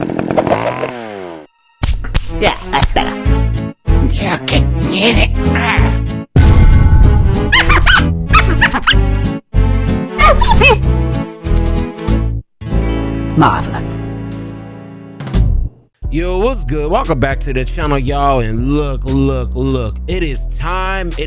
Yeah, that's better. You can get it. Marvelous. Yo, what's good? Welcome back to the channel, y'all. And look, it is time for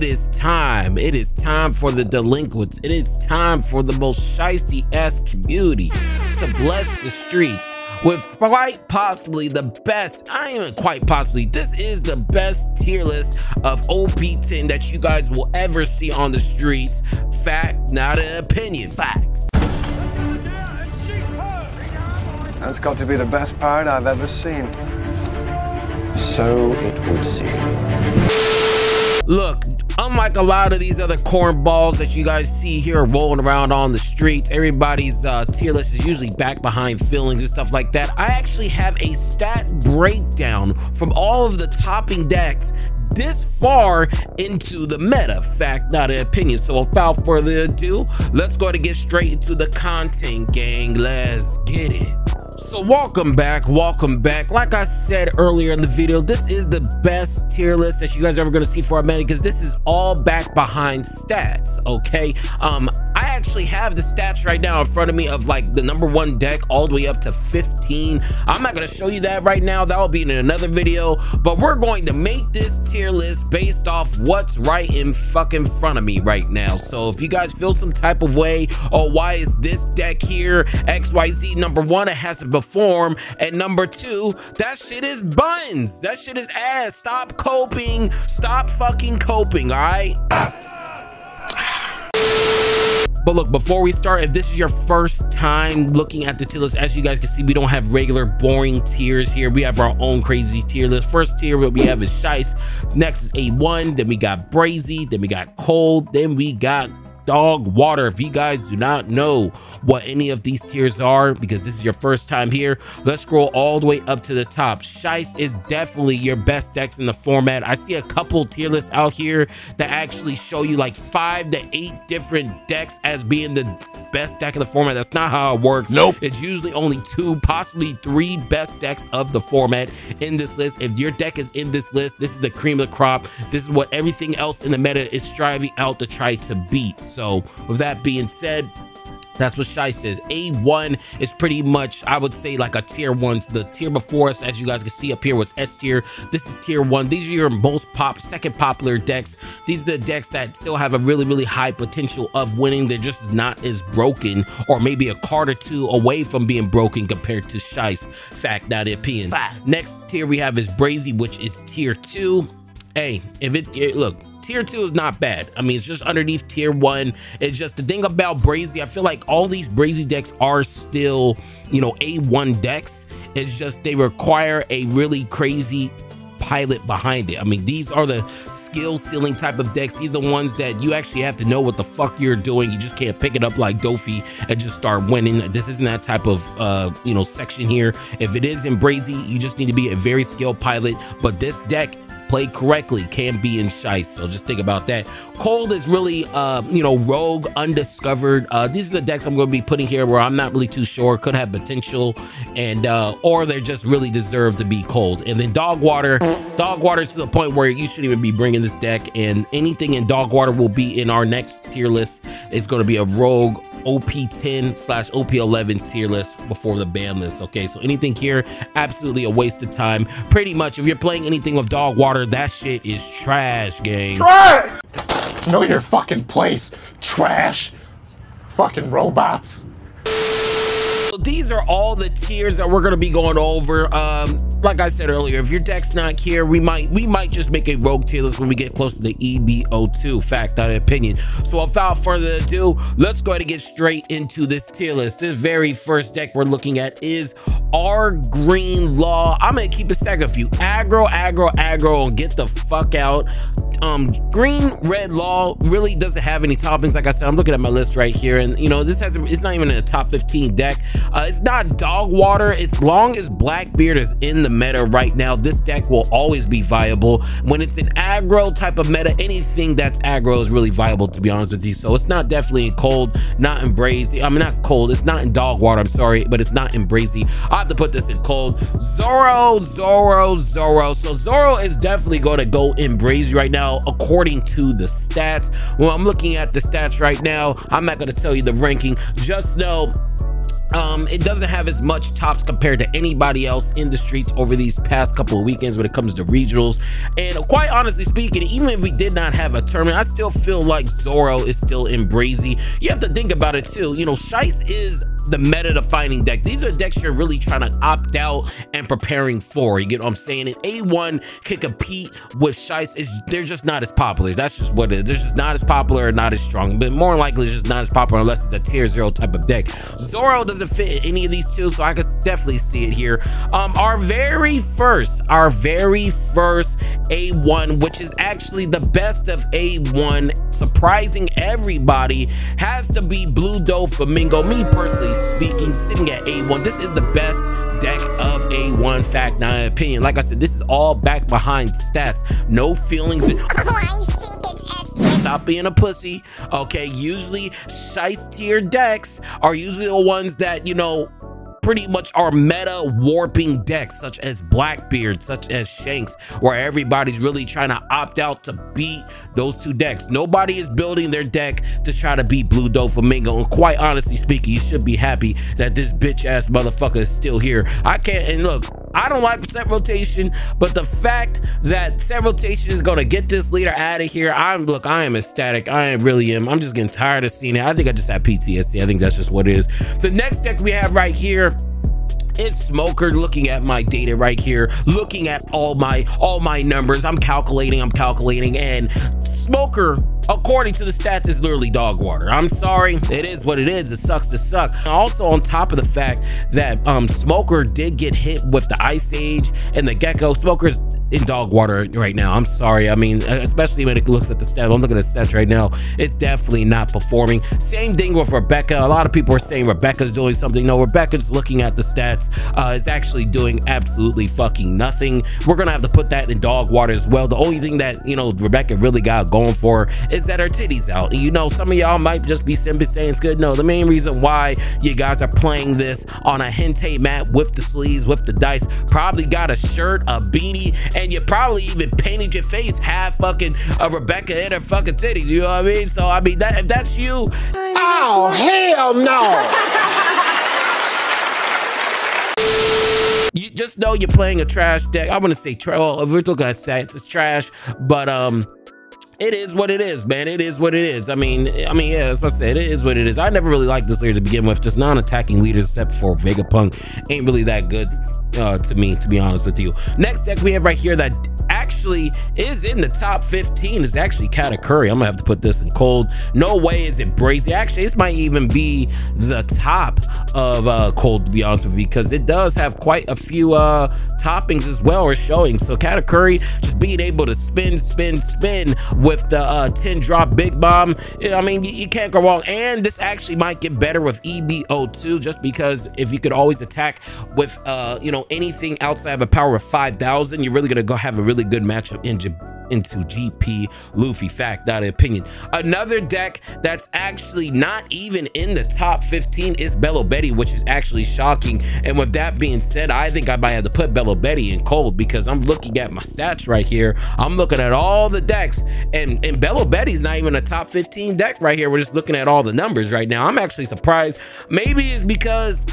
the delinquents. It is time for the most shiesty ass community to bless the streets with quite possibly the best, this is the best tier list of OP10 that you guys will ever see on the streets. Fact, not an opinion. Facts. That's got to be the best parade I've ever seen. So it would seem. Look, unlike a lot of these other cornballs that you guys see here rolling around on the streets, everybody's tier list is usually back behind feelings and stuff like that. I actually have a stat breakdown from all of the topping decks this far into the meta. Fact, not an opinion. So without further ado, let's go ahead and get straight into the content, gang. Let's get it. So welcome back. Like I said earlier in the video, this is the best tier list that you guys are ever going to see for a meta, because this is all back behind stats. Okay, I actually have the stats right now in front of me of like the #1 deck all the way up to 15. I'm not going to show you that right now. That will be in another video, but we're going to make this tier list based off what's right in fucking front of me right now. So if you guys feel some type of way, or why is this deck here XYZ, #1, it hasn't perform, and #2, that shit is buns, that shit is ass. Stop coping, stop fucking coping. All right. But look, before we start, if this is your first time looking at the tier list, as you guys can see, we don't have regular boring tiers here. We have our own crazy tier list. First tier what we have is Shice, next is A1, then we got Brazy, then we got Cold, then we got Dog Water. If you guys do not know what any of these tiers are, because this is your first time here, let's scroll all the way up to the top. Shice is definitely your best decks in the format. I see a couple tier lists out here that actually show you like 5 to 8 different decks as being the best deck in the format. That's not how it works. Nope. It's usually only 2, possibly 3 best decks of the format in this list. If your deck is in this list, this is the cream of the crop. This is what everything else in the meta is striving out to try to beat. So with that being said, that's what Shice is. A1 is pretty much, I would say, like a tier 1. So the tier before us, as you guys can see up here, was S tier. This is tier 1. These are your most second popular decks. These are the decks that still have a really high potential of winning. They're just not as broken, or maybe a card or 2 away from being broken compared to Shice. Fact, not an opinion. Next tier we have is Brazy, which is tier 2. Hey, look, tier 2 is not bad. I mean, it's just underneath tier 1. It's just the thing about Brazy, I feel like all these Brazy decks are still, you know, A1 decks. It's just they require a really crazy pilot behind it. I mean, these are the skill ceiling type of decks. These are the ones that you actually have to know what the fuck you're doing. You just can't pick it up like Dofi and just start winning. This isn't that type of you know, section here. If it is in Brazy, you just need to be a very skilled pilot. But this deck, played correctly, can be in Shice, so just think about that. Cold is really you know, rogue, undiscovered. These are the decks I'm going to be putting here where I'm not really too sure, could have potential, and or they're just really deserve to be cold. And then Dog Water to the point where you shouldn't even be bringing this deck, and anything in Dog Water will be in our next tier list. It's going to be a rogue OP10/OP11 tier list before the ban list. Okay, so anything here, absolutely a waste of time. Pretty much, if you're playing anything with Dog Water, that shit is trash, gang. Trash! Know your fucking place, trash. Fucking robots. So these are all the tiers that we're going to be going over. Like I said earlier, if your deck's not here, we might just make a rogue tier list when we get close to the EBO2. Fact, not an opinion. So without further ado, let's go ahead and get straight into this tier list. This very first deck we're looking at is our Green Law. I'm gonna keep it stacked with you. Aggro, and get the fuck out. Green Red Law really doesn't have any toppings. Like I said, I'm looking at my list right here, and you know, this it's not even in the top 15 deck. It's not dog water. As long as Blackbeard is in the meta right now, this deck will always be viable. When it's an aggro type of meta, anything that's aggro is really viable, to be honest with you. So it's not definitely in cold, not in brazy. I mean, not cold, it's not in dog water, I'm sorry, but it's not in brazy. I have to put this in cold. Zoro. So Zoro is definitely going to go in brazy right now according to the stats. Well, I'm looking at the stats right now. I'm not going to tell you the ranking. Just know it doesn't have as much tops compared to anybody else in the streets over these past couple of weekends when it comes to regionals. And quite honestly speaking, even if we did not have a tournament, I still feel like Zoro is still in brazy. You have to think about it too. You know, Shice is the meta defining deck. These are decks you're really trying to opt out and preparing for. You get what I'm saying? And A1 can compete with Shice. They're just not as popular. That's just what it is. They're just not as popular or not as strong, but more likely it's just not as popular unless it's a tier 0 type of deck. Zoro doesn't fit in any of these two, so I could definitely see it here. Our very first A1, which is actually the best of A1, surprising everybody, has to be Blue Doflamingo. Me personally speaking, sitting at A1, this is the best deck of A1, fact, not an opinion. Like I said, this is all back behind stats, no feelings. Stop being a pussy. Okay, usually Shice tier decks are usually the ones that, you know, pretty much are meta warping decks, such as Blackbeard, such as Shanks, where everybody's really trying to opt out to beat those two decks. Nobody is building their deck to try to beat Blue Doflamingo, and quite honestly speaking, you should be happy that this bitch ass motherfucker is still here. I can't, and look, I don't like set rotation, but the fact that set rotation is gonna get this leader out of here, I am ecstatic. I really am. I'm just getting tired of seeing it. I think I just have PTSD. I think that's just what it is. The next deck we have right here, it's Smoker. Looking at my data right here, looking at all my numbers, I'm calculating, and Smoker, according to the stats, is literally dog water. I'm sorry, it is what it is. It sucks to suck. Also, on top of the fact that Smoker did get hit with the Ice Age and the Gecko, Smoker's in dog water right now. I'm sorry. I mean, especially when it looks at the stats. I'm looking at the stats right now. It's definitely not performing. Same thing with Rebecca. A lot of people are saying Rebecca's doing something. No, Rebecca's looking at the stats. Is actually doing absolutely fucking nothing. We're gonna have to put that in dog water as well. The only thing that, you know, Rebecca really got going for is that her titties out. And, you know, some of y'all might just be simply saying it's good. No, the main reason why you guys are playing this on a hentai map with the sleeves, with the dice, probably got a shirt, a beanie, and you probably even painted your face half fucking Rebecca in her fucking titties. You know what I mean? So I mean, if that's you, oh hell no. You just know you're playing a trash deck. I want to say well, if we're looking at stats, it's trash, but it is what it is, man. It is what it is. I mean, yeah, as I said, it is what it is. I never really liked this leader to begin with. Just non-attacking leaders, except for Vegapunk, ain't really that good to me, to be honest with you. Next deck we have right here that actually is in the top 15 is actually Katakuri. I'm gonna have to put this in cold. No way is it brazy. Actually, this might even be the top of cold, to be honest with you, because it does have quite a few toppings as well are showing. So Katakuri just being able to spin with the 10 drop big bomb, I mean, you can't go wrong. And this actually might get better with EBO2, just because if you could always attack with you know, anything outside of a power of 5,000, you're really gonna go have a really good matchup into GP Luffy, fact, not an opinion. Another deck that's actually not even in the top 15 is Bello Betty, which is actually shocking. And with that being said, I think I might have to put Bello Betty in cold, because I'm looking at my stats right here. I'm looking at all the decks, and Bello Betty's not even a top 15 deck right here. We're just looking at all the numbers right now. I'm actually surprised. Maybe it's because,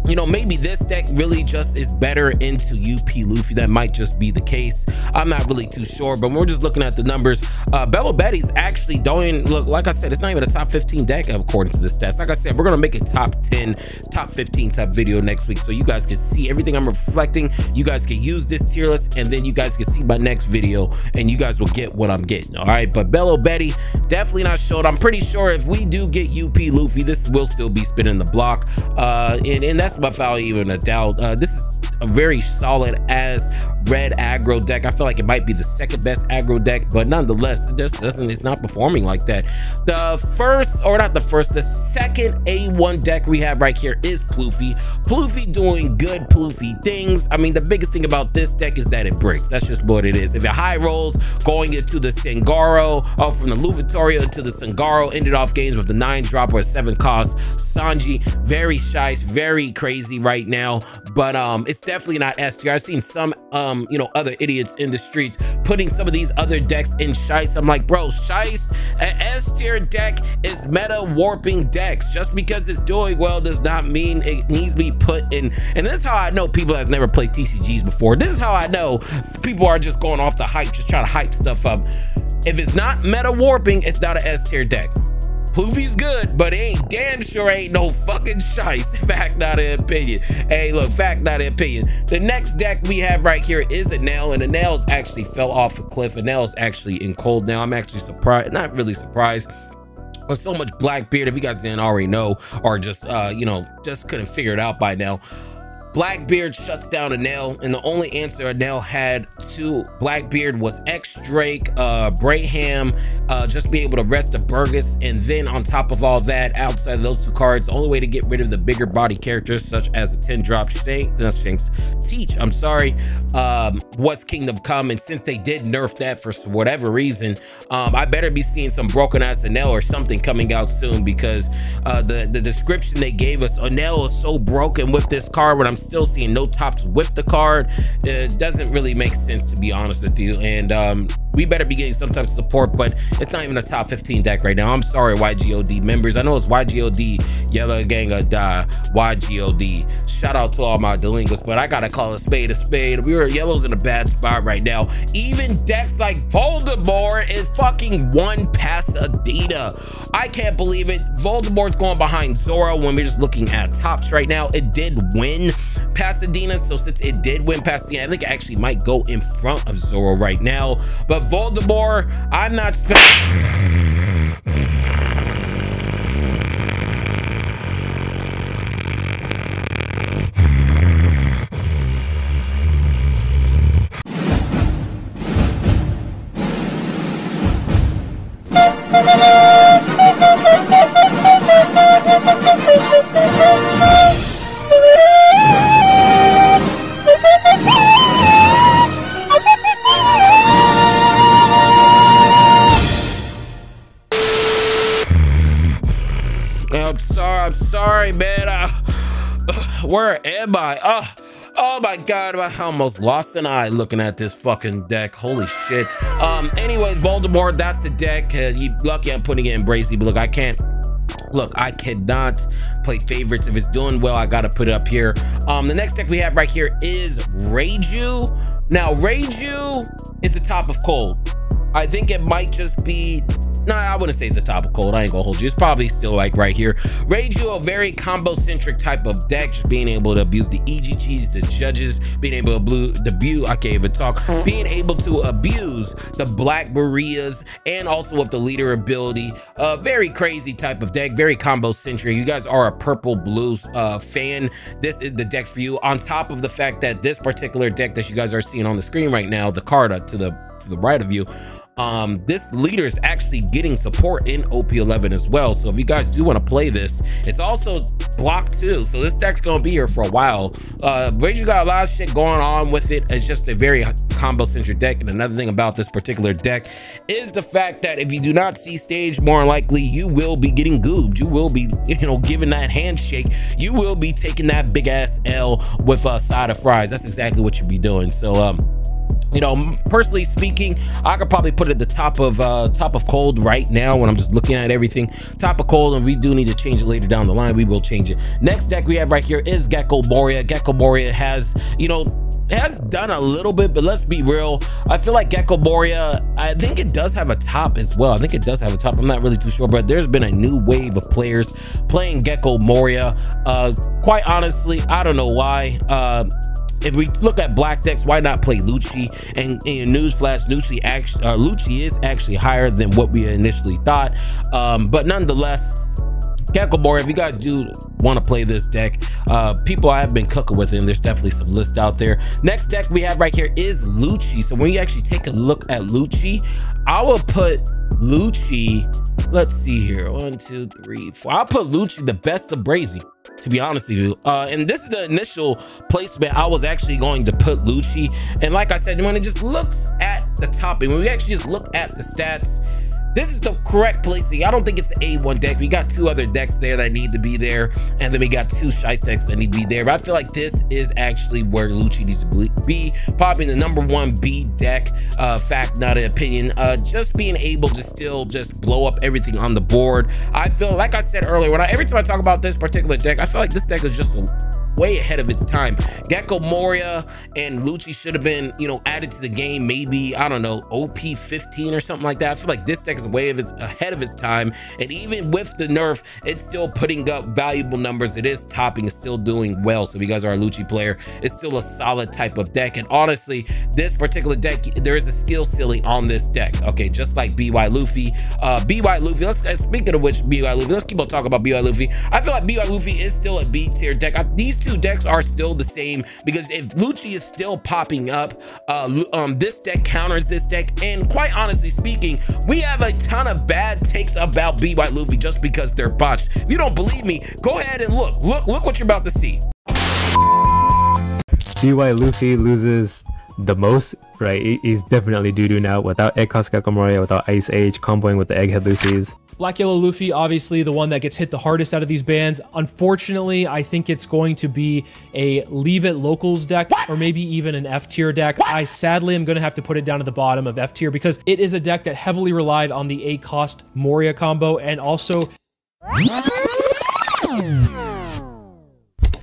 you know, maybe this deck really just is better into UP Luffy. That might just be the case. I'm not really too sure, but we're just looking at the numbers. Bello Betty's actually doing, look, like I said, it's not even a top 15 deck according to the stats. Like I said, we're gonna make a top 10, top 15 type video next week, so you guys can see everything I'm reflecting. You guys can use this tier list, and then you guys can see my next video, and you guys will get what I'm getting. All right, but Bello Betty definitely not showed. I'm pretty sure if we do get UP Luffy, this will still be spinning the block, and that's without even a doubt. This is a very solid as red aggro deck. I feel like it might be the second best aggro deck, but nonetheless, it just doesn't, it's not performing like that. The second A1 deck we have right here is Ploofy. Ploofy doing good Ploofy things. I mean, the biggest thing about this deck is that it breaks. That's just what it is. If it high rolls, going into the Sangaro, from the Luvatoria to the Sangaro, ended off games with the 9-drop or a 7-cost Sanji. Very shy, very crazy right now, but it's definitely not S tier. I've seen some you know, other idiots in the streets putting some of these other decks in Shice. I'm like, bro, Shice, an S tier deck is meta warping decks. Just because it's doing well does not mean it needs to be put in. And this is how I know people that's never played TCGs before. This is how I know people are just going off the hype, just trying to hype stuff up. If it's not meta warping, it's not an S tier deck. Ploofy's good, but it ain't damn sure ain't no fucking Shice. Fact, not an opinion. Hey, look, fact, not an opinion. The next deck we have right here is a Nail, and the Nails actually fell off a cliff. A Nail's actually in cold now. I'm actually surprised, not really surprised. With so much Blackbeard, if you guys didn't already know, or just you know, just couldn't figure it out by now. Blackbeard shuts down a Nail, and the only answer a Nail had to Blackbeard was X Drake, Braham, just be able to rest the Burgess, and then on top of all that, outside of those two cards, the only way to get rid of the bigger body characters such as the 10-drop Teach, I'm sorry, was Kingdom Come. And since they did nerf that for whatever reason, I better be seeing some broken ass Nail or something coming out soon, because the description they gave us, Nail is so broken with this card, when I'm still seeing no tops with the card, it doesn't really make sense, to be honest with you. And we better be getting some type of support, but it's not even a top 15 deck right now. I'm sorry, YGOD members. I know it's YGOD, Yellow Gang or Die, YGOD. Shout out to all my delinquents, but I gotta call a spade a spade. Yellow's in a bad spot right now. Even decks like Voldemort is fucking one Pasadena. I can't believe it. Voldemort's going behind Zoro when we're just looking at tops right now. It did win Pasadena, so since it did win Pasadena, I think it actually might go in front of Zoro right now. But Voldemort, I'm not I'm sorry, man. Where am I? Oh my God, I almost lost an eye looking at this fucking deck. Holy shit. Anyways, Voldemort, that's the deck. You lucky I'm putting it in Brazy, but look, I cannot play favorites. If it's doing well, I gotta put it up here. The next deck we have right here is Reiju. Now, Reiju is the top of cold. I think it might just be, no, I wouldn't say it's the top of cold. I ain't gonna hold you. It's probably still like right here. Reiju, a very combo-centric type of deck, just being able to abuse the EGGs, the judges, being able to abuse, I can't even talk, being able to abuse the Black Marias, and also with the leader ability. Very crazy type of deck, very combo-centric. You guys are a purple-blue fan, this is the deck for you. On top of the fact that this particular deck that you guys are seeing on the screen right now, the card to the right of you, this leader is actually getting support in OP11 as well. So if you guys do want to play this, it's also block 2, so this deck's gonna be here for a while. Reiju got a lot of shit going on with it. It's just a very combo centric deck. And another thing about this particular deck is the fact that if you do not see stage, more likely you will be getting goobed. You will be, you know, giving that handshake. You will be taking that big ass L with a side of fries. That's exactly what you'll be doing. So you know, personally speaking, I could probably put it at the top of cold right now when I'm just looking at everything. Top of cold, and we do need to change it later down the line. We will change it. Next deck we have right here is Gecko Moria. Gecko Moria has, you know, has done a little bit, but let's be real. I feel like Gecko Moria, I think it does have a top as well. I think it does have a top. I'm not really too sure, but there's been a new wave of players playing Gecko Moria. Quite honestly, I don't know why. If we look at black decks, why not play Lucci? And in newsflash, Lucci is actually higher than what we initially thought. But nonetheless, Gecko Moria, if you guys do want to play this deck, people I have been cooking with, and there's definitely some lists out there. Next deck we have right here is Lucci. So when you actually take a look at Lucci, I will put Lucci, let's see here, 1 2 3 4, I'll put Lucci the best of Brazy, to be honest with you. And this is the initial placement I was actually going to put Lucci. And like I said, when it just looks at the top, and when we actually just look at the stats, this is the correct placing. I don't think it's an A1 deck. We got 2 other decks there that need to be there, and then we got 2 Shice decks that need to be there. But I feel like this is actually where Lucci needs to be, popping the #1 B deck. Fact, not an opinion. Just being able to still just blow up everything on the board. I feel like I said earlier, every time I talk about this particular deck, I feel like this deck is just way ahead of its time. Gecko Moria and Lucci should have been, you know, added to the game, maybe, I don't know, OP10 or something like that. I feel like this deck is way ahead of its time, and even with the nerf, it's still putting up valuable numbers. It is topping, it's still doing well. So if you guys are a Lucci player, it's still a solid type of deck. And honestly, this particular deck, there is a skill ceiling on this deck, okay, just like BY Luffy. BY Luffy, speaking of which, BY Luffy, let's keep on talking about BY Luffy. I feel like BY Luffy is still a B tier deck. These 2 decks are still the same, because if Lucci is still popping up, this deck counters this deck. And quite honestly speaking, we have a ton of bad takes about BY Luffy just because they're botched. If you don't believe me, go ahead and look what you're about to see. BY Luffy loses the most, right? He's definitely doo-doo now without Egg Cost Gecko Moria, without Ice Age, comboing with the Egghead Luffys. Black Yellow Luffy, obviously the one that gets hit the hardest out of these bans. Unfortunately, I think it's going to be a Leave It Locals deck, or maybe even an F tier deck. I sadly am going to have to put it down at the bottom of F tier, because it is a deck that heavily relied on the A cost Moria combo, and also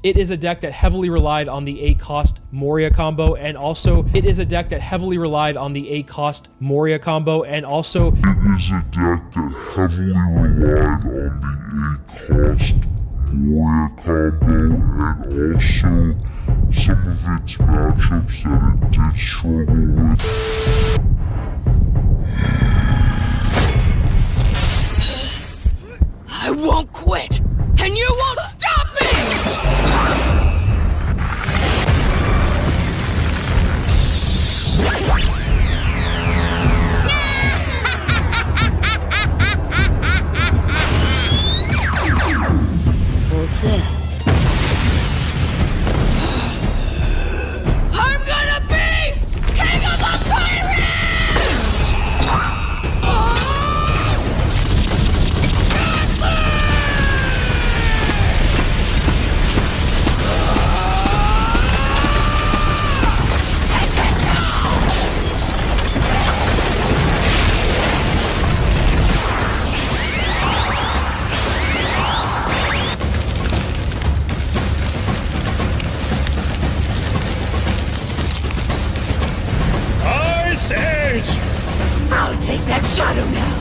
it is a deck that heavily relied on the A cost Moria combo, and also it is a deck that heavily relied on the A cost Moria combo, and also it is a deck that heavily relied on the A cost Moria combo, and also some of its matchups that it did struggle with. I won't quit, and you won't stop me! What's it? I'm gonna be king of the pirates! I'll take that shadow now.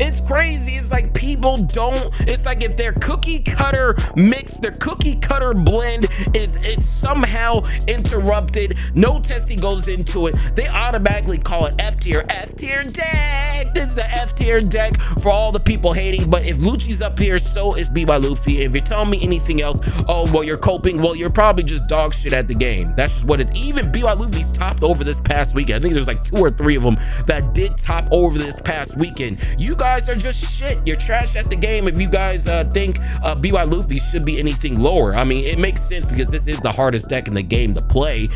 It's crazy. It's like people don't, it's like if their cookie cutter mix, their cookie cutter blend it's somehow interrupted, no testing goes into it, they automatically call it F tier deck. This is an F tier deck for all the people hating. But if Lucci's up here, so is BY Luffy. If you're telling me anything else, oh well, you're coping, well, you're probably just dog shit at the game. That's just what it's. Even BY Luffy's topped over this past weekend. I think there's like 2 or 3 of them that did top over this past weekend. You guys are just shit. You're trash at the game if you guys think BY Luffy should be anything lower. I mean, it makes sense because this is the hardest deck in the game to play.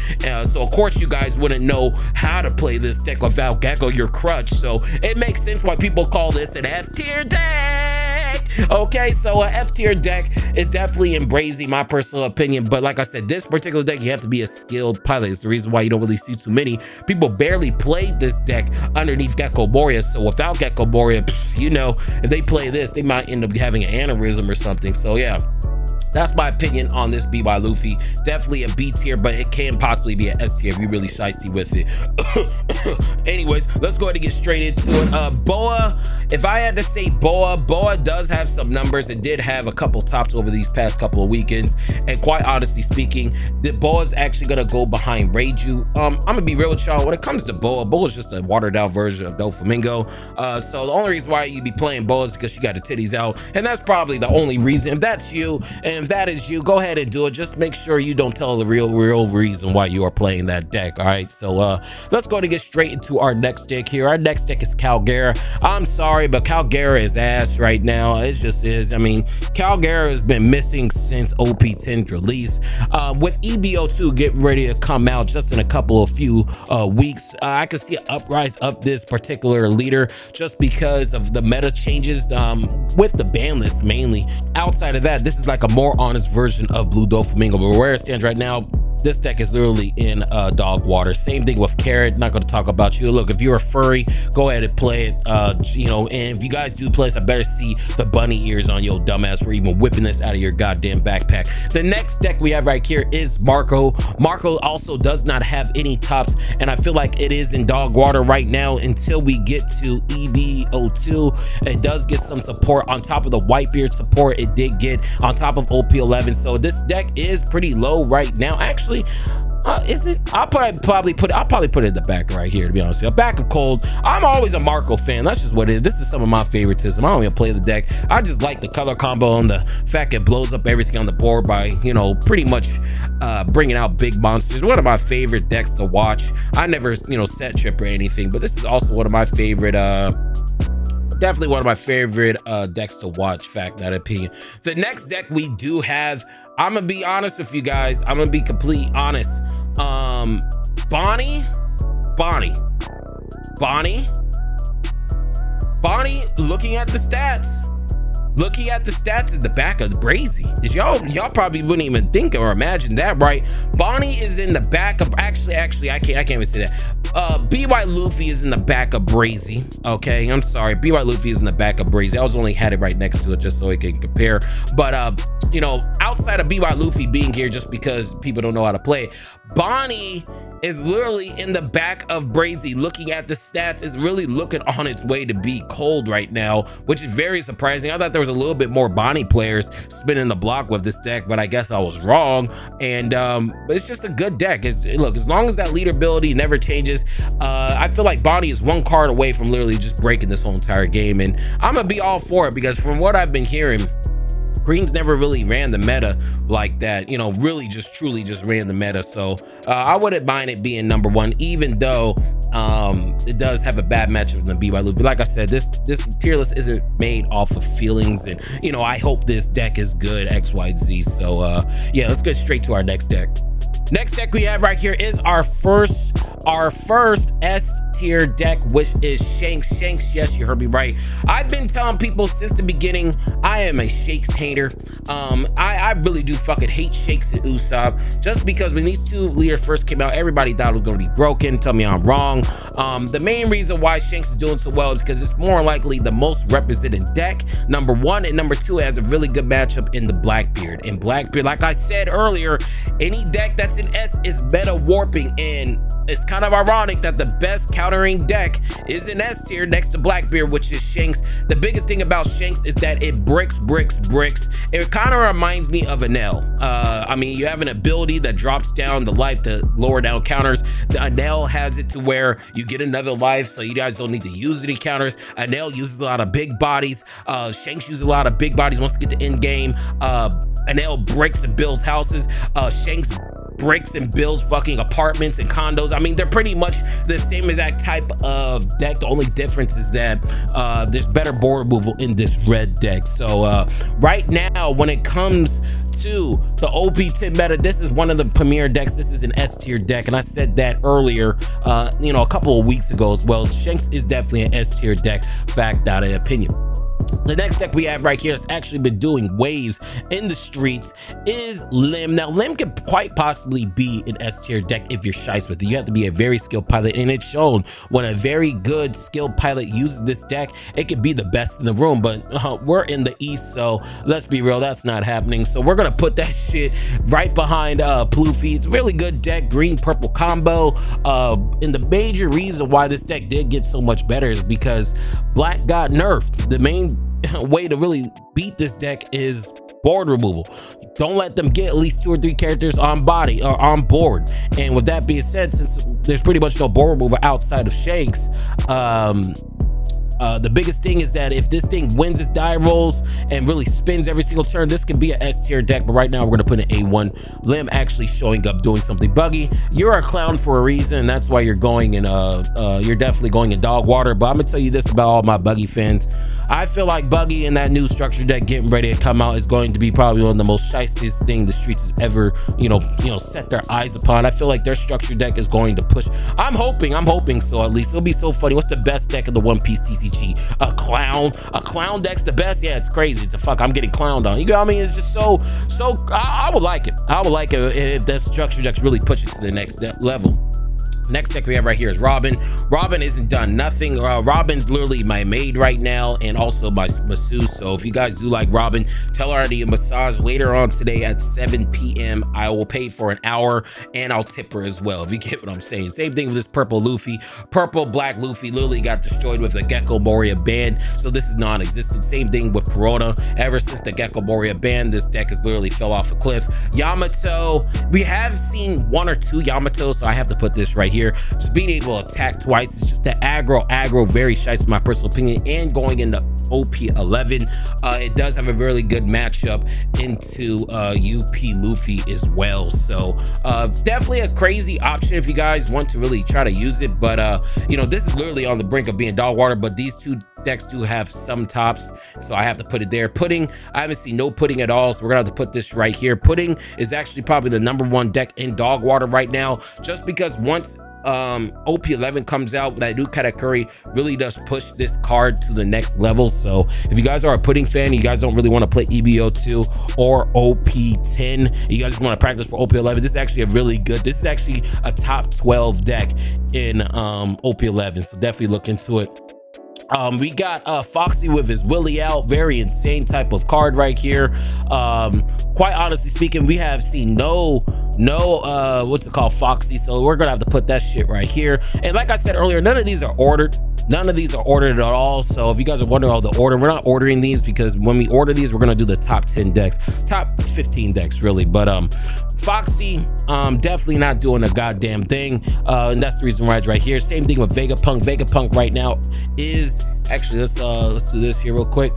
So of course you guys wouldn't know how to play this deck without Gecko, your crutch. So it makes sense why people call this an F tier deck. Okay, so an F tier deck is definitely in Brazy, my personal opinion. But like I said, this particular deck, you have to be a skilled pilot. It's the reason why you don't really see too many people barely play this deck underneath Gecko Moria. So without Gecko Moria, you know, if they play this, they might end up having an aneurysm or something. So yeah. That's my opinion on this BY Luffy. Definitely a B tier, but it can possibly be an S tier if you really shicey with it. Anyways, let's go ahead and get straight into it. Boa, if I had to say Boa does have some numbers. It did have a couple tops over these past couple of weekends. And quite honestly speaking, the Boa is actually gonna go behind Reiju. I'm gonna be real with y'all. When it comes to Boa is just a watered down version of Doflamingo. So the only reason why you be playing Boa is because she got the titties out. And that's probably the only reason. If that's you, and if that is you, go ahead and do it. Just make sure you don't tell the real reason why you are playing that deck. All right, so let's go ahead and get straight into our next deck here. Our next deck is Calgera. I'm sorry, but Calgera is ass right now. It just is. I mean, Calgera has been missing since OP10's release. With EBO2 getting ready to come out just in a couple of few weeks, I can see an uprise of this particular leader just because of the meta changes with the ban list mainly. Outside of that, this is like a more honest version of Blue Doflamingo, but where it stands right now, this deck is literally in dog water. Same thing with Carrot. Not going to talk about you. Look, if you're a furry, go ahead and play it. You know, and if you guys do play this, I better see the bunny ears on your dumbass for even whipping this out of your goddamn backpack. The next deck we have right here is Marco. Marco also does not have any tops, and I feel like it is in dog water right now until we get to EBO2. It does get some support on top of the Whitebeard support. It did get on top of OP11. So this deck is pretty low right now. Actually, is it? I'll probably put it in the back right here, to be honest with you. Back of cold. I'm always a Marco fan. That's just what it is. This is some of my favoritism. I don't even play the deck. I just like the color combo and the fact it blows up everything on the board by, you know, pretty much bringing out big monsters. One of my favorite decks to watch. I never, you know, set trip or anything, but this is also one of my favorite definitely one of my favorite decks to watch, fact, that opinion. The next deck we do have, I'm gonna be honest with you guys, I'm gonna be completely honest. Bonnie, looking at the stats. Looking at the stats in the back of Brazy. Y'all probably wouldn't even think or imagine that, right? Bonnie is in the back of, actually, I can't even say that. BY Luffy is in the back of Brazy. Okay, I'm sorry. BY Luffy is in the back of Brazy. I was only had it right next to it just so it can compare. But you know, outside of BY Luffy being here just because people don't know how to play, Bonnie is literally in the back of Brazy. Looking at the stats, is really looking on its way to be cold right now, which is very surprising. I thought there was a little bit more Bonnie players spinning the block with this deck, but I guess I was wrong. And it's just a good deck. Look, as long as that leader ability never changes, I feel like Bonnie is one card away from literally just breaking this whole entire game, and I'm gonna be all for it because from what I've been hearing, Greens never really ran the meta like that, you know, really just truly just ran the meta. So I wouldn't mind it being #1, even though it does have a bad matchup in the BY Luffy. Like I said, this tier list isn't made off of feelings, and you know, I hope this deck is good XYZ. So yeah, let's get straight to our next deck. Next deck we have right here is our first S tier deck, which is Shanks. Yes, you heard me right. I've been telling people since the beginning, I am a Shanks hater. I really do fucking hate Shanks and Usopp, just because when these two leaders first came out, everybody thought it was going to be broken. Tell me I'm wrong. The main reason why Shanks is doing so well is because it's more likely the most represented deck, #1, and #2, it has a really good matchup in the Blackbeard. And Blackbeard, like I said earlier, any deck that's in S is meta warping, and it's kind of ironic that the best countering deck is in S tier next to Blackbeard, which is Shanks. The biggest thing about Shanks is that it bricks. It kind of reminds me of Anel. I mean, you have an ability that drops down the life to lower down counters. The Anel has it to where you get another life, so you guys don't need to use any counters. Anel uses a lot of big bodies. Shanks uses a lot of big bodies once you get to end game. Anel breaks and builds houses. Shanks breaks and builds fucking apartments and condos. I mean, they're pretty much the same exact type of deck. The only difference is that there's better board removal in this red deck. So right now, when it comes to the OP10 meta, this is one of the premier decks. This is an S tier deck, and I said that earlier, you know, a couple of weeks ago as well. Shanks is definitely an S tier deck, fact, not an opinion. The next deck we have right here that's actually been doing waves in the streets is Lim. Now, Lim could quite possibly be an S tier deck if you're shice with it. You have to be a very skilled pilot, and it's shown when a very good skilled pilot uses this deck, it could be the best in the room. But we're in the East, so let's be real, that's not happening. So we're gonna put that shit right behind Ploofy. It's a really good deck, green-purple combo. And the major reason why this deck did get so much better is because Black got nerfed. The main way to really beat this deck is board removal. Don't let them get at least 2 or 3 characters on body or on board. And with that being said, since there's pretty much no board removal outside of Shanks, the biggest thing is that if this thing wins its die rolls and really spins every single turn, this can be an S tier deck. But right now we're gonna put an A1. Lim actually showing up doing something buggy. You're a clown for a reason, and that's why you're going in you're definitely going in dog water. But I'm gonna tell you this about all my buggy fans. I feel like Buggy in that new structure deck getting ready to come out is going to be probably one of the most shiestest thing the streets has ever, you know, set their eyes upon. I feel like their structure deck is going to push. I'm hoping so. At least it'll be so funny. What's the best deck of the One Piece TCG? A clown deck's the best. Yeah, it's crazy. It's a fuck. I'm getting clowned on. You know what I mean? It's just so. I would like it. I would like it if that structure deck's really pushes to the next level. Next deck we have right here is Robin. Robin isn't done nothing. Robin's literally my maid right now, and also my masseuse. So if you guys do like Robin, tell her to massage later on today at 7 p.m. I will pay for an hour, and I'll tip her as well, if you get what I'm saying. Same thing with this purple Luffy. Purple black Luffy literally got destroyed with the Gecko Moria ban, so this is non-existent. Same thing with Perona. Ever since the Gecko Moria ban, this deck has literally fell off a cliff. Yamato, we have seen 1 or 2 Yamato, so I have to put this right here. Just being able to attack twice is just the aggro very shice in my personal opinion. And going into OP11, it does have a really good matchup into UP Luffy as well. So definitely a crazy option if you guys want to really try to use it. But you know, this is literally on the brink of being dog water, but these 2 decks do have some tops, so I have to put it there. Pudding, I haven't seen no Pudding at all, so we're gonna have to put this right here. Pudding is actually probably the #1 deck in dog water right now, just because once OP11 comes out, that new Katakuri really does push this card to the next level. So if you guys are a Pudding fan, you guys don't really want to play EBO2 or OP10, you guys just want to practice for OP11, this is actually a really good, this is actually a top 12 deck in OP11, so definitely look into it. We got Foxy with his Willy out, very insane type of card right here. Quite honestly speaking, we have seen no what's it called, Foxy, so we're gonna have to put that shit right here. And like I said earlier, none of these are ordered. None of these are ordered at all. So if you guys are wondering all the order, we're not ordering these, because when we order these, we're gonna do the top 10 decks, top 15 decks really. But Foxy, definitely not doing a goddamn thing, and that's the reason why it's right here. Same thing with Vegapunk. Vegapunk right now is actually, let's do this here real quick.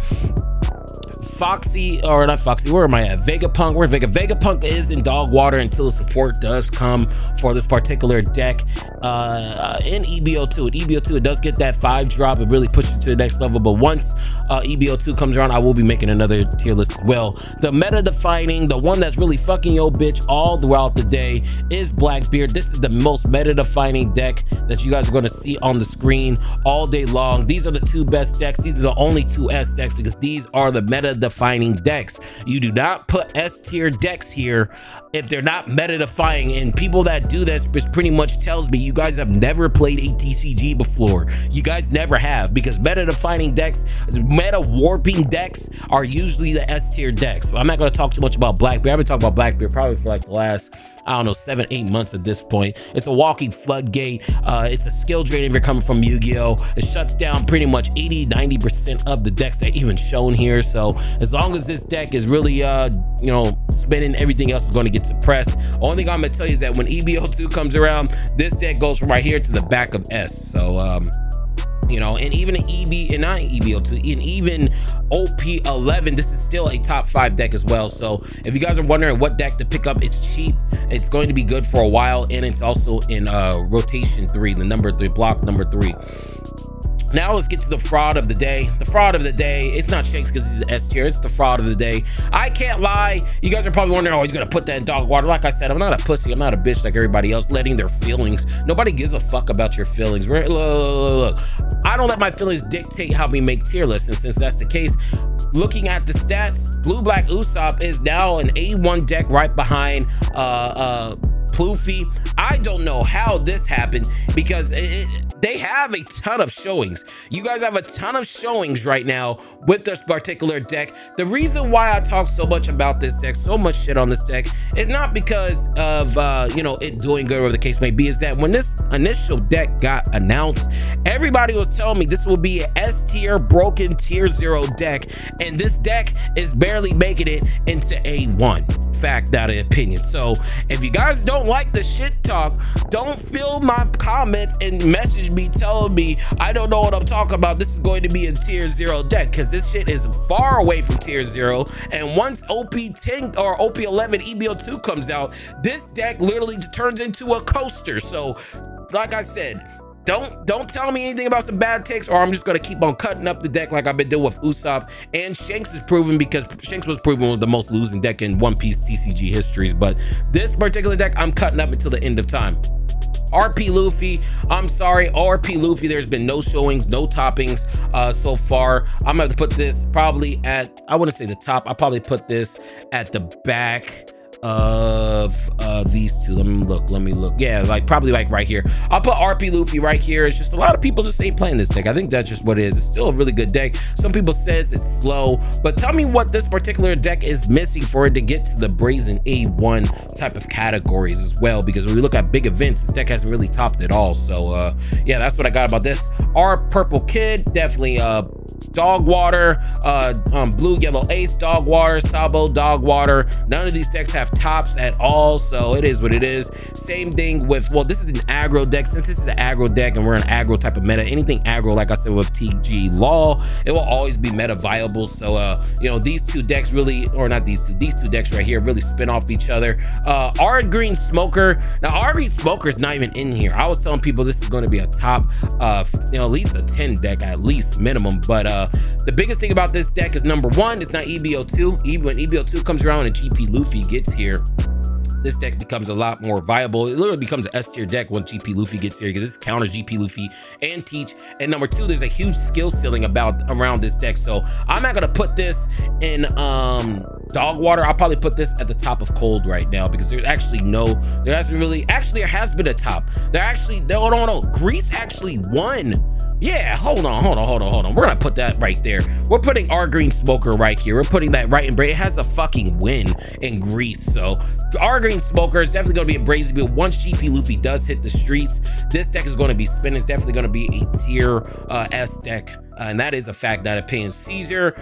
Foxy, or not Foxy, where am I at? Vegapunk, where Vegapunk is in dog water until support does come for this particular deck in EBO2. In EBO2, it does get that 5 drop, it really pushes it to the next level. But once EBO2 comes around, I will be making another tier list as well. The meta defining, the one that's really fucking yo bitch all throughout the day, is Blackbeard. This is the most meta defining deck that you guys are going to see on the screen all day long. These are the 2 best decks. These are the only 2 S decks, because these are the meta defining decks. You do not put S tier decks here if they're not meta defying, and people that do this pretty much tells me you guys have never played a TCG before. You guys never have, because meta defining decks, meta warping decks are usually the S tier decks. I'm not going to talk too much about Blackbeard. I've been talking about Blackbeard probably for like the last, I don't know, 7-8 months at this point. It's a walking floodgate. It's a skill drain if you're coming from Yu-Gi-Oh! It shuts down pretty much 80-90% of the decks that are even shown here. So as long as this deck is really you know, spinning, everything else is going to get suppressed. Only thing I'm gonna tell you is that when EBO2 comes around, this deck goes from right here to the back of S. So you know, and even in not EBO2, and even OP11, this is still a top 5 deck as well. So if you guys are wondering what deck to pick up, it's cheap, it's going to be good for a while, and it's also in rotation 3, the number 3 block, number 3. Now let's get to the fraud of the day. The fraud of the day, it's not Shakes because he's an S tier, it's the fraud of the day. I can't lie, you guys are probably wondering, oh, he's gonna put that in dog water. Like I said, I'm not a pussy, I'm not a bitch like everybody else letting their feelings. Nobody gives a fuck about your feelings. Look, I don't let my feelings dictate how we make tier lists. And since that's the case, looking at the stats, Blue Black Usopp is now an A1 deck right behind Luffy. I don't know how this happened because they have a ton of showings. You guys have a ton of showings right now with this particular deck. The reason why I talk so much about this deck, so much shit on this deck, is not because of you know, it doing good or the case may be, is that when this initial deck got announced, everybody was telling me this will be an S tier broken tier 0 deck, and this deck is barely making it into A1. Fact, not an opinion. So if you guys don't like the shit talk, don't fill my comments and message me telling me I don't know what I'm talking about. This is going to be a tier 0 deck, because this shit is far away from tier 0. And once OP10 or OP11 EBO2 comes out, this deck literally turns into a coaster. So like I said, don't tell me anything about some bad takes, or I'm just gonna keep on cutting up the deck like I've been doing with Usopp. And Shanks is proven, because Shanks was proven was the most losing deck in One Piece TCG histories. But this particular deck, I'm cutting up until the end of time. RP Luffy, I'm sorry, RP Luffy, there's been no showings, no toppings so far. I'm gonna have to put this probably at, I wouldn't say the top, I'll probably put this at the back of these two. Let me look. Yeah, like probably like right here. I'll put RP Luffy right here. It's just a lot of people just ain't playing this deck. I think that's just what it is. It's still a really good deck. Some people says it's slow, but tell me what this particular deck is missing for it to get to the brazen A1 type of categories as well, because when we look at big events, this deck hasn't really topped at all. So yeah, that's what I got about this. Our Purple Kid, definitely Dog Water, Blue Yellow Ace, Dog Water, Sabo, Dog Water. None of these decks have tops at all, so it is what it is. Same thing with, well, this is an aggro deck. Since this is an aggro deck and we're an aggro type of meta, anything aggro, like I said with TG Law, it will always be meta viable. So you know, these two decks really, or not these two decks right here really spin off each other. Our Green Smoker, now our Green Smoker is not even in here. I was telling people this is going to be a top you know, at least a 10 deck at least minimum. But the biggest thing about this deck is, number one, it's not EBO2. When EBO2 comes around and GP Luffy gets here, this deck becomes a lot more viable. It literally becomes an S tier deck when GP Luffy gets here, because this counters GP Luffy and Teach. And number two, there's a huge skill ceiling around this deck. So I'm not gonna put this in Dog Water. I'll probably put this at the top of Cold right now, because there's actually there hasn't really, actually there has been a top. There actually, no, Greece actually won. Yeah, hold on. We're gonna put that right there. We're putting our Green Smoker right here. We're putting that right in Brazy. It has a fucking win in Greece. So our Green Smoker is definitely gonna be a Brazy build. Once GP Luffy does hit the streets, this deck is gonna be spinning. It's definitely gonna be a tier S deck. And that is a fact, not opinion. Caesar's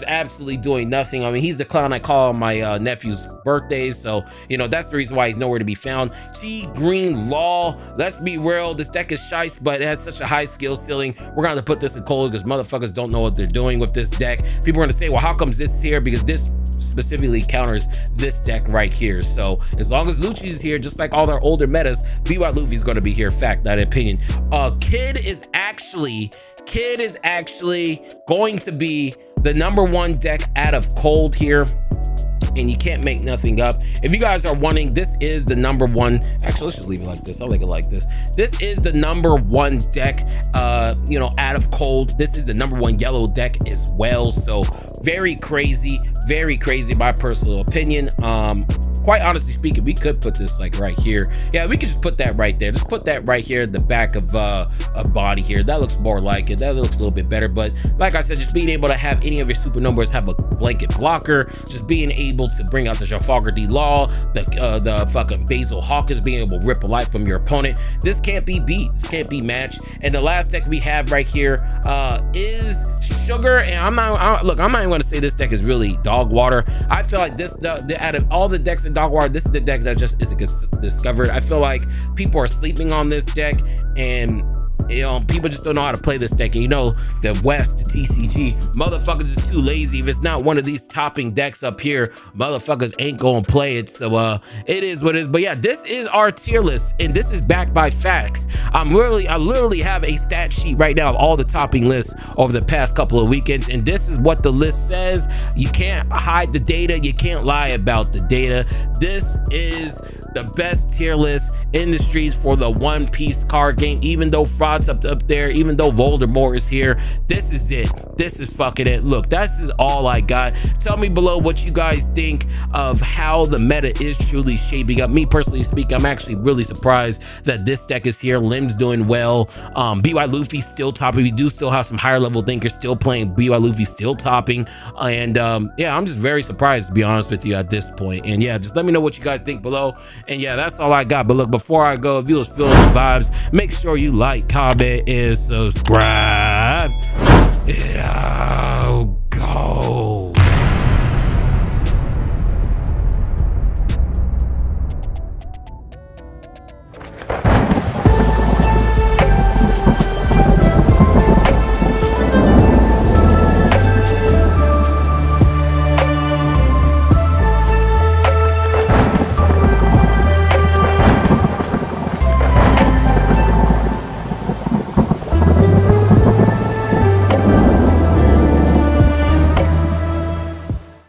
absolutely doing nothing. I mean, he's the clown I call on my nephew's birthdays, so you know that's the reason why he's nowhere to be found. T Green Law, let's be real, this deck is shice, but it has such a high skill ceiling. We're gonna put this in Cold, because motherfuckers don't know what they're doing with this deck. People are gonna say, well, how comes this is here? Because this specifically counters this deck right here. So as long as Lucci is here, just like all their older metas, BY Luffy's gonna be here. Fact, not opinion. Kid is actually going to be the #1 deck out of Cold here, and you can't make nothing up. If you guys are wanting, this is the #1. Actually, let's just leave it like this. I like it like this. This is the #1 deck, you know, out of Cold. This is the #1 yellow deck as well. So very crazy, my personal opinion. Quite honestly speaking, we could put this like right here. Yeah, we could just put that right there. Just put that right here at the back of a body here. That looks more like it. That looks a little bit better. But like I said, just being able to have any of your super numbers have a blanket blocker, just being able to bring out the Trafalgar D Law, the fucking Basil Hawkins, being able to rip a life from your opponent. This can't be beat. This can't be matched. And the last deck we have right here is Sugar. And I'm not even going to say this deck is really Dog Water. I feel like this, out of all the decks in Dog Water, this is the deck that just isn't discovered. I feel like people are sleeping on this deck, and you know, people just don't know how to play this deck. And you know, the West, the TCG, motherfuckers is too lazy. If it's not one of these topping decks up here, motherfuckers ain't gonna play it. So it is what it is. But yeah, this is our tier list, and this is backed by facts. I literally have a stat sheet right now of all the topping lists over the past couple of weekends, and this is what the list says. You can't hide the data, you can't lie about the data. This is the best tier list in the streets for the One Piece card game. Even though fraud spots up there, even though Voldemort is here. This is it. This is fucking it. Look, this is all I got. Tell me below what you guys think of how the meta is truly shaping up. Me personally speaking, I'm actually really surprised that this deck is here. Lim's doing well. BY Luffy still topping. We do still have some higher level thinkers still playing. BY Luffy still topping. And yeah, I'm just very surprised, to be honest with you, at this point. And yeah, just let me know what you guys think below. And yeah, that's all I got. But look, before I go, if you was feeling the vibes, make sure you like, comment, and subscribe. And I'll go.